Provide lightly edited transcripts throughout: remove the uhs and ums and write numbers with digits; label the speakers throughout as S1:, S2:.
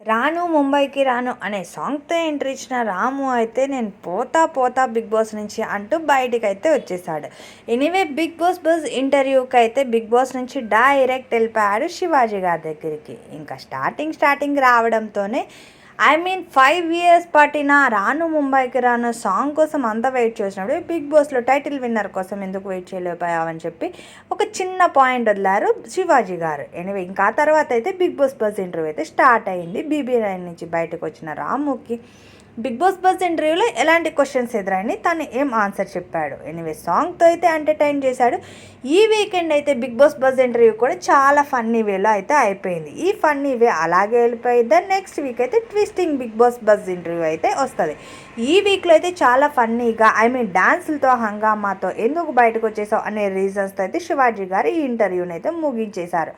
S1: రాను ముంబైకి రాను అనే సాంగ్తో ఎంట్రీ ఇచ్చిన రాము అయితే నేను పోతా పోతా బిగ్ బాస్ నుంచి అంటూ బయటికి అయితే వచ్చేసాడు. ఎనీవే బిగ్ బాస్ ఇంటర్వ్యూకి అయితే బిగ్ బాస్ నుంచి డైరెక్ట్ వెళ్ళిపోయాడు శివాజీ గారి దగ్గరికి. ఇంకా స్టార్టింగ్ రావడంతోనే 5 years పట్టిన రాను ముంబైకి రాను సాంగ్ కోసం అంత వెయిట్ చేసినప్పుడు బిగ్ బాస్లో టైటిల్ విన్నర్ కోసం ఎందుకు వెయిట్ చేయలేకపోయావని చెప్పి ఒక చిన్న పాయింట్ వదిలారు శివాజీ గారు. ఎనివే ఇంకా తర్వాత అయితే బిగ్ బాస్ ఇంటర్వ్యూ అయితే స్టార్ట్ అయింది. BB9 నుంచి బయటకు వచ్చిన రాముకి బిగ్ బాస్ ఇంటర్వ్యూలో ఎలాంటి క్వశ్చన్స్ ఎదురైంది, తను ఏం ఆన్సర్ చెప్పాడు. ఎనివే సాంగ్తో అయితే ఎంటర్టైన్ చేశాడు. ఈ వీకెండ్ అయితే బిగ్ బాస్ ఇంటర్వ్యూ కూడా చాలా ఫన్నీ వేలో అయితే అయిపోయింది. ఈ ఫన్నీ వే అలాగే వెళ్ళిపోయింది. నెక్స్ట్ వీక్ అయితే ట్విస్టింగ్ బిగ్ బాస్ ఇంటర్వ్యూ అయితే వస్తుంది. ఈ వీక్లో అయితే చాలా ఫన్నీగా డాన్సులతో హంగామాతో ఎందుకు బయటకు వచ్చేసావు అనే రీజన్స్తో అయితే శివాజీ గారు ఈ ఇంటర్వ్యూని అయితే ముగించేశారు.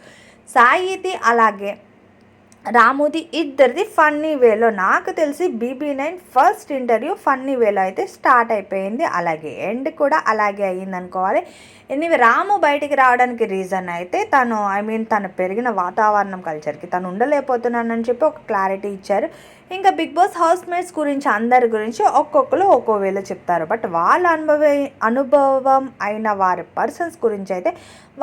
S1: సాయిది అలాగే రాముది ఇద్దరిది ఫన్నీ వేలో, నాకు తెలిసి BB9 ఫస్ట్ ఇంటర్వ్యూ ఫన్నీ వేలో అయితే స్టార్ట్ అయిపోయింది. అలాగే ఎండ్ కూడా అలాగే అయ్యింది అనుకోవాలి. ఎనివే రాము బయటికి రావడానికి రీజన్ అయితే తను పెరిగిన వాతావరణం కల్చర్కి తను ఉండలేకపోతున్నానని చెప్పి ఒక క్లారిటీ ఇచ్చారు. ఇంకా బిగ్ బాస్ హౌస్ మేట్స్ గురించి అందరి గురించి ఒక్కొక్కరు ఒక్కో వేలో చెప్తారు. బట్ వాళ్ళ అనుభవం అయిన వారి పర్సన్స్ గురించి అయితే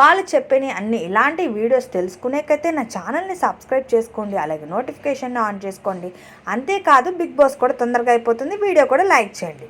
S1: వాళ్ళు చెప్పిన అన్ని ఇలాంటి వీడియోస్ తెలుసుకునేకైతే నా ఛానల్ని సబ్స్క్రైబ్ చేసుకోండి, అలాగే నోటిఫికేషన్ ఆన్ చేసుకోండి. అంతేకాదు బిగ్ బాస్ కూడా తొందరగా అయిపోతుంది. వీడియో కూడా లైక్ చేయండి.